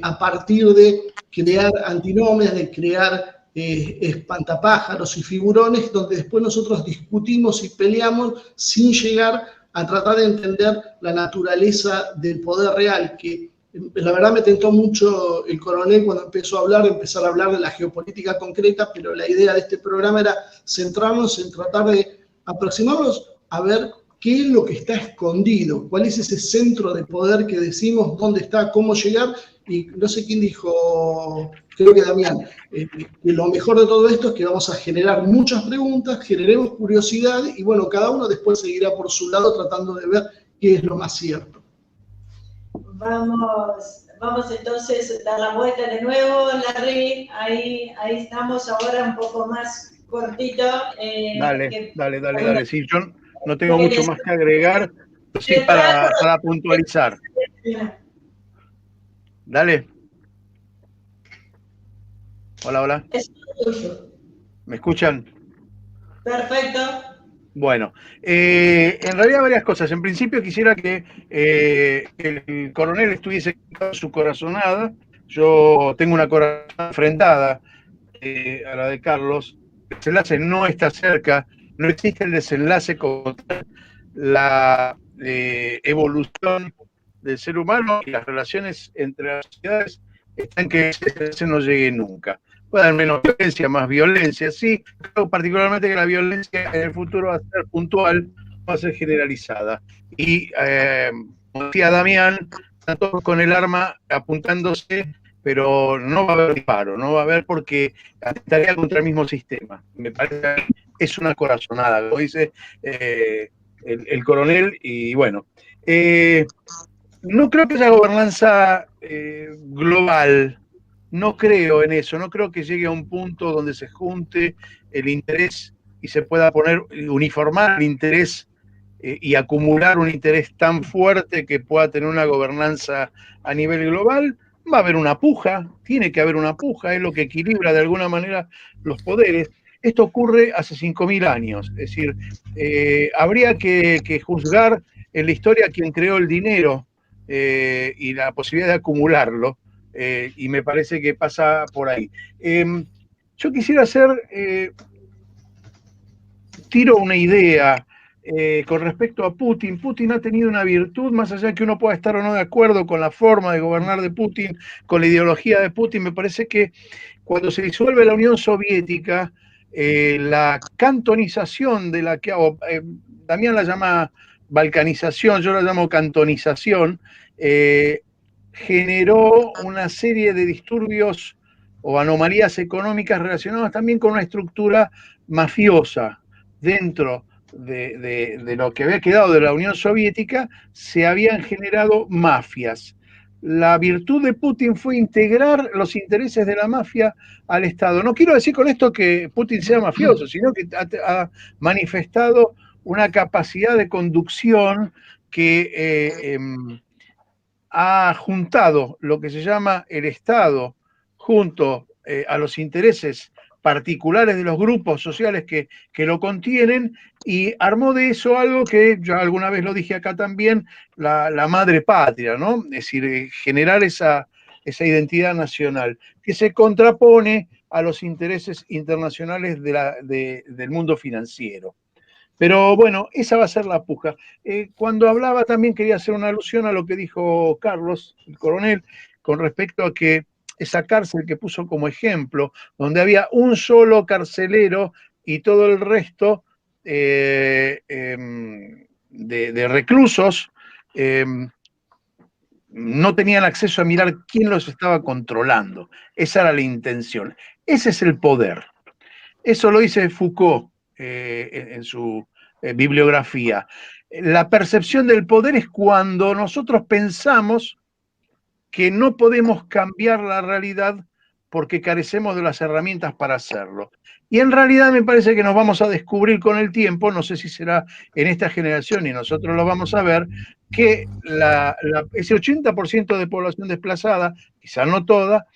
a partir de crear antinomias, de crear espantapájaros y figurones, donde después nosotros discutimos y peleamos sin llegar a tratar de entender la naturaleza del poder real, que la verdad me tentó mucho el coronel cuando empezar a hablar de la geopolítica concreta, pero la idea de este programa era centrarnos en tratar de aproximarnos a ver qué es lo que está escondido, cuál es ese centro de poder que decimos, dónde está, cómo llegar, y no sé quién dijo, creo que Damián, que lo mejor de todo esto es que vamos a generar muchas preguntas, generemos curiosidad, y bueno, cada uno después seguirá por su lado tratando de ver qué es lo más cierto. Vamos entonces a dar la vuelta de nuevo, Larry. Ahí estamos ahora un poco más cortito. Dale. Sí, yo no tengo mucho más que agregar, sí para puntualizar. Dale. Hola. ¿Me escuchan? Perfecto. Bueno, en realidad varias cosas. En principio quisiera que el coronel estuviese con su corazonada. Yo tengo una corazonada enfrentada a la de Carlos. El desenlace no está cerca, no existe el desenlace con la evolución del ser humano y las relaciones entre las sociedades están que ese desenlace no llegue nunca. Puede haber menos violencia, más violencia, sí, creo particularmente que la violencia en el futuro va a ser puntual, va a ser generalizada. Y, como decía Damián, están todos con el arma apuntándose, pero no va a haber disparo, no va a haber porque atentaría contra el mismo sistema. Me parece que es una corazonada, lo dice el coronel, y bueno. No creo que haya gobernanza global. No creo en eso, no creo que llegue a un punto donde se junte el interés y se pueda uniformar el interés y acumular un interés tan fuerte que pueda tener una gobernanza a nivel global. Va a haber una puja, tiene que haber una puja, es lo que equilibra de alguna manera los poderes. Esto ocurre hace 5.000 años, es decir, habría que juzgar en la historia a quien creó el dinero y la posibilidad de acumularlo. Y me parece que pasa por ahí. Yo quisiera tiro una idea con respecto a Putin. Putin ha tenido una virtud, más allá de que uno pueda estar o no de acuerdo con la forma de gobernar de Putin, con la ideología de Putin. Me parece que cuando se disuelve la Unión Soviética, la cantonización de la que Damián la llama balcanización, yo la llamo cantonización, generó una serie de disturbios o anomalías económicas relacionadas también con una estructura mafiosa. Dentro de lo que había quedado de la Unión Soviética, se habían generado mafias. La virtud de Putin fue integrar los intereses de la mafia al Estado. No quiero decir con esto que Putin sea mafioso, sino que ha manifestado una capacidad de conducción que ha juntado lo que se llama el Estado junto a los intereses particulares de los grupos sociales que lo contienen, y armó de eso algo que yo alguna vez lo dije acá también, la madre patria, ¿no? Es decir, generar esa identidad nacional que se contrapone a los intereses internacionales del mundo financiero. Pero bueno, esa va a ser la puja. Cuando hablaba también quería hacer una alusión a lo que dijo Carlos, el coronel, con respecto a que esa cárcel que puso como ejemplo, donde había un solo carcelero y todo el resto de reclusos no tenían acceso a mirar quién los estaba controlando. Esa era la intención. Ese es el poder. Eso lo dice Foucault en su bibliografía. La percepción del poder es cuando nosotros pensamos que no podemos cambiar la realidad porque carecemos de las herramientas para hacerlo. Y en realidad me parece que nos vamos a descubrir con el tiempo, no sé si será en esta generación y nosotros lo vamos a ver, que ese 80% de población desplazada, quizá no toda,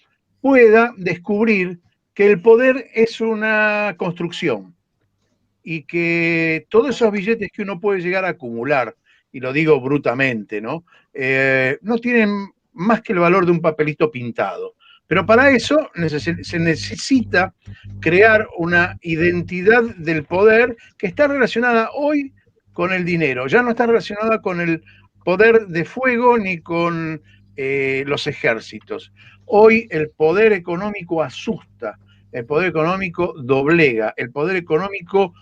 pueda descubrir que el poder es una construcción y que todos esos billetes que uno puede llegar a acumular, y lo digo brutamente, ¿no? No tienen más que el valor de un papelito pintado. Pero para eso se necesita crear una identidad del poder que está relacionada hoy con el dinero, ya no está relacionada con el poder de fuego ni con los ejércitos. Hoy el poder económico asusta, el poder económico doblega, el poder económico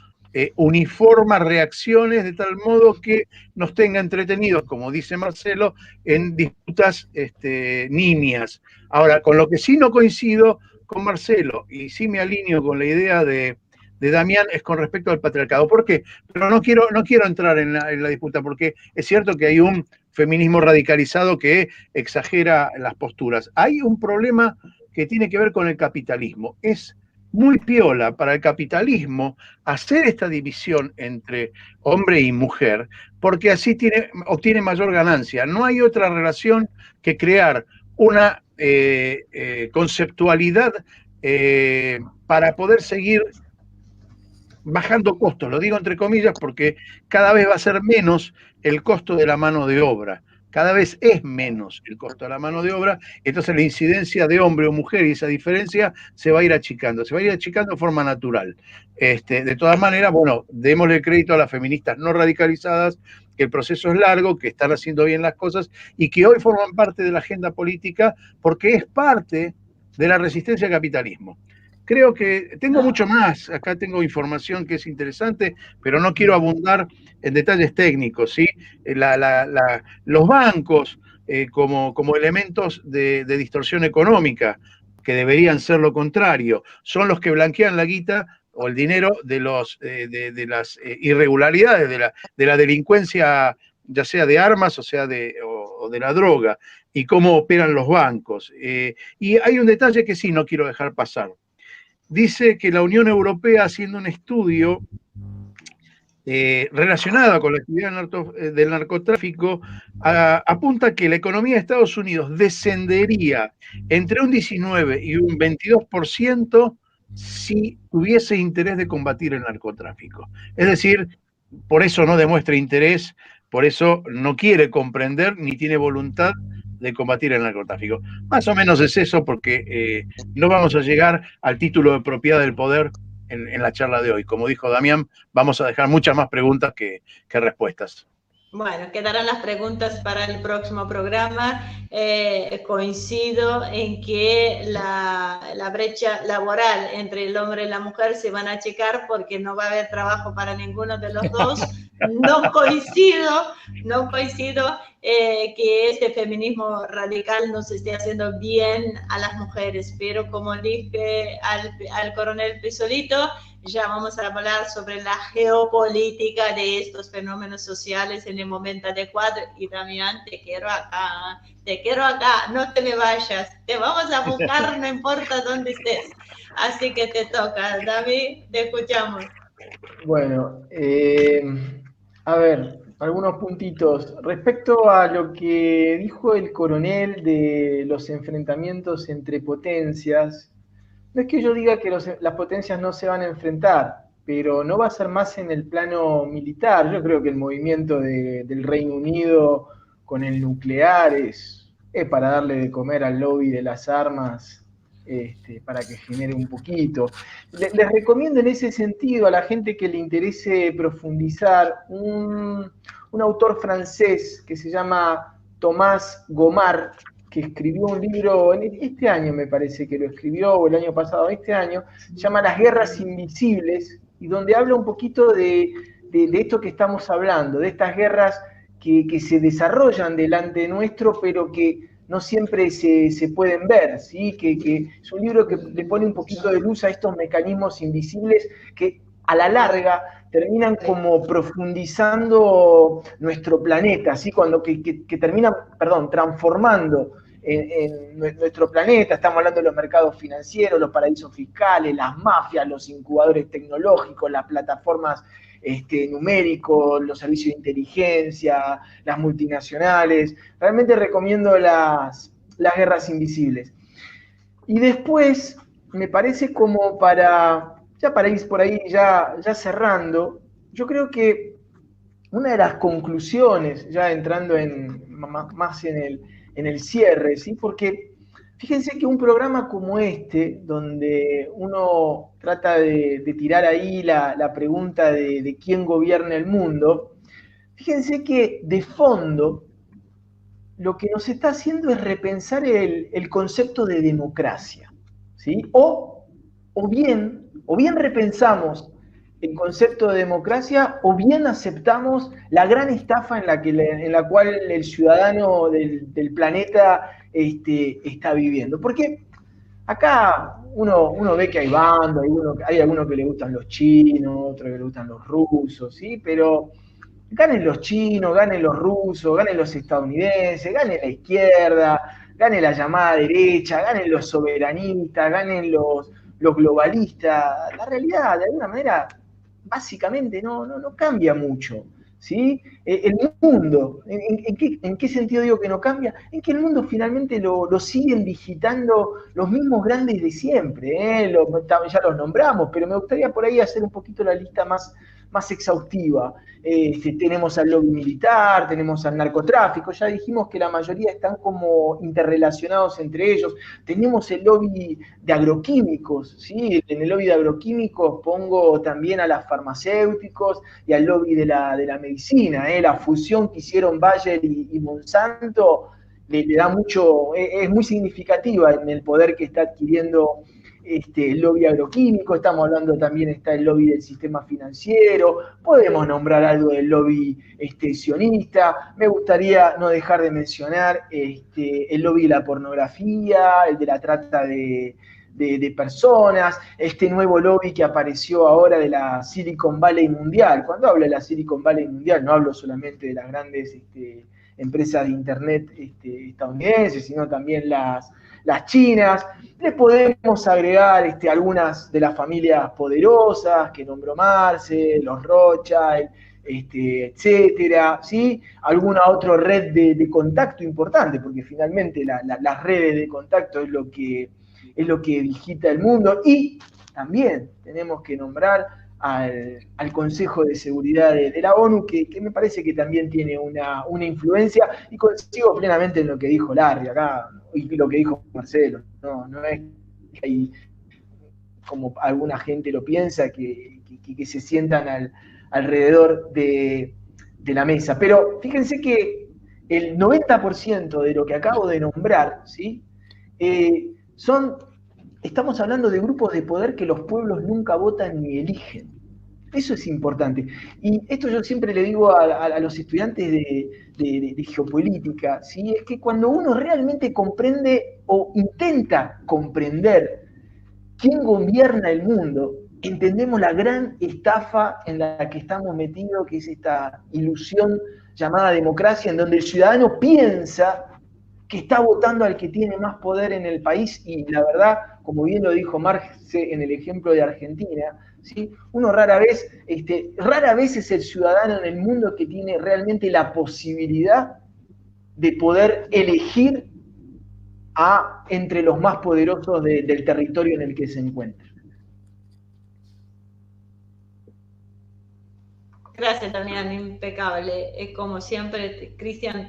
uniforma reacciones de tal modo que nos tenga entretenidos, como dice Marcelo, en disputas nimias. Ahora, con lo que sí no coincido con Marcelo, y sí me alineo con la idea de Damián, es con respecto al patriarcado. ¿Por qué? Pero no quiero entrar en la disputa, porque es cierto que hay un feminismo radicalizado que exagera las posturas. Hay un problema que tiene que ver con el capitalismo. Es muy piola para el capitalismo hacer esta división entre hombre y mujer, porque así obtiene mayor ganancia. No hay otra relación que crear una conceptualidad para poder seguir bajando costos. Lo digo entre comillas porque cada vez va a ser menos el costo de la mano de obra. Cada vez es menos el costo de la mano de obra, entonces la incidencia de hombre o mujer y esa diferencia se va a ir achicando de forma natural. De todas maneras, bueno, démosle crédito a las feministas no radicalizadas, que el proceso es largo, que están haciendo bien las cosas y que hoy forman parte de la agenda política porque es parte de la resistencia al capitalismo. Creo que tengo mucho más, acá tengo información que es interesante, pero no quiero abundar en detalles técnicos, ¿sí? Los bancos como elementos de distorsión económica, que deberían ser lo contrario, son los que blanquean la guita o el dinero de las irregularidades, de la delincuencia, ya sea de armas o sea de la droga, y cómo operan los bancos. Y hay un detalle que sí no quiero dejar pasar. Dice que la Unión Europea, haciendo un estudio relacionado con la actividad del narcotráfico, apunta que la economía de Estados Unidos descendería entre un 19 y un 22% si tuviese interés de combatir el narcotráfico. Es decir, por eso no demuestra interés, por eso no quiere comprender ni tiene voluntad de combatir el narcotráfico. Más o menos es eso, porque no vamos a llegar al título de propiedad del poder en la charla de hoy. Como dijo Damián, vamos a dejar muchas más preguntas que respuestas. Bueno, quedarán las preguntas para el próximo programa. Coincido en que la brecha laboral entre el hombre y la mujer se van a achicar porque no va a haber trabajo para ninguno de los dos. No coincido que este feminismo radical nos esté haciendo bien a las mujeres, pero como dije al coronel Pisolito, ya vamos a hablar sobre la geopolítica de estos fenómenos sociales en el momento adecuado. Y Damián, te quiero acá, no te me vayas, te vamos a buscar, no importa dónde estés. Así que te toca, David, te escuchamos. Bueno, a ver, algunos puntitos. Respecto a lo que dijo el coronel de los enfrentamientos entre potencias, no es que yo diga que las potencias no se van a enfrentar, pero no va a ser más en el plano militar. Yo creo que el movimiento del Reino Unido con el nuclear es para darle de comer al lobby de las armas, para que genere un poquito. Les recomiendo en ese sentido a la gente que le interese profundizar un autor francés que se llama Tomás Gomard, que escribió un libro, este año me parece que lo escribió, o el año pasado, este año, se llama Las Guerras Invisibles, y donde habla un poquito de esto que estamos hablando, de estas guerras que se desarrollan delante nuestro, pero que no siempre se pueden ver, ¿sí? Que es un libro que le pone un poquito de luz a estos mecanismos invisibles que a la larga terminan como profundizando nuestro planeta, ¿sí? Que terminan, transformando en nuestro planeta. Estamos hablando de los mercados financieros, los paraísos fiscales, las mafias, los incubadores tecnológicos, las plataformas numéricos, los servicios de inteligencia, las multinacionales. Realmente recomiendo las guerras invisibles. Y después, me parece como para ir por ahí ya cerrando, yo creo que una de las conclusiones, ya entrando más en el cierre, ¿sí? Porque fíjense que un programa como este, donde uno trata de tirar ahí la pregunta de quién gobierna el mundo, fíjense que de fondo lo que nos está haciendo es repensar el concepto de democracia, ¿sí? O bien repensamos el concepto de democracia, o bien aceptamos la gran estafa en la cual el ciudadano del planeta está viviendo. Porque acá uno ve que hay bandos, hay algunos que le gustan los chinos, otros que le gustan los rusos, ¿sí? Pero ganen los chinos, ganen los rusos, ganen los estadounidenses, gane la izquierda, gane la llamada derecha, ganen los soberanistas, ganen los globalistas. La realidad, de alguna manera, básicamente no cambia mucho, ¿sí? El mundo, ¿en qué sentido digo que no cambia? En que el mundo finalmente lo siguen digitando los mismos grandes de siempre, ya los nombramos, pero me gustaría por ahí hacer un poquito la lista más exhaustiva. Tenemos al lobby militar, tenemos al narcotráfico, ya dijimos que la mayoría están como interrelacionados entre ellos. Tenemos el lobby de agroquímicos, ¿sí? En el lobby de agroquímicos pongo también a los farmacéuticos y al lobby de la medicina. La fusión que hicieron Bayer y Monsanto le da mucho, es muy significativa en el poder que está adquiriendo el lobby agroquímico. Estamos hablando también, está el lobby del sistema financiero, podemos nombrar algo del lobby sionista. Me gustaría no dejar de mencionar el lobby de la pornografía, el de la trata de personas, este nuevo lobby que apareció ahora de la Silicon Valley Mundial. Cuando hablo de la Silicon Valley Mundial, no hablo solamente de las grandes empresas de internet estadounidenses, sino también las chinas. Le podemos agregar algunas de las familias poderosas que nombró Marce, los Rothschild, etcétera, ¿sí? Alguna otra red de contacto importante, porque finalmente las redes de contacto es lo que digita el mundo. Y también tenemos que nombrar al Consejo de Seguridad de la ONU, que me parece que también tiene una influencia, y coincido plenamente en lo que dijo Larry acá, y lo que dijo Marcelo. No es que hay, como alguna gente lo piensa, que se sientan alrededor de de la mesa. Pero fíjense que el 90% de lo que acabo de nombrar, ¿sí? Estamos hablando de grupos de poder que los pueblos nunca votan ni eligen. Eso es importante. Y esto yo siempre le digo a los estudiantes de geopolítica, ¿sí? Es que cuando uno realmente comprende o intenta comprender quién gobierna el mundo, entendemos la gran estafa en la que estamos metidos, que es esta ilusión llamada democracia, en donde el ciudadano piensa que está votando al que tiene más poder en el país, y la verdad, como bien lo dijo Marx en el ejemplo de Argentina, ¿sí? Uno rara vez es el ciudadano en el mundo que tiene realmente la posibilidad de poder elegir entre los más poderosos del territorio en el que se encuentra. Gracias, Damián, impecable. Como siempre, Cristian.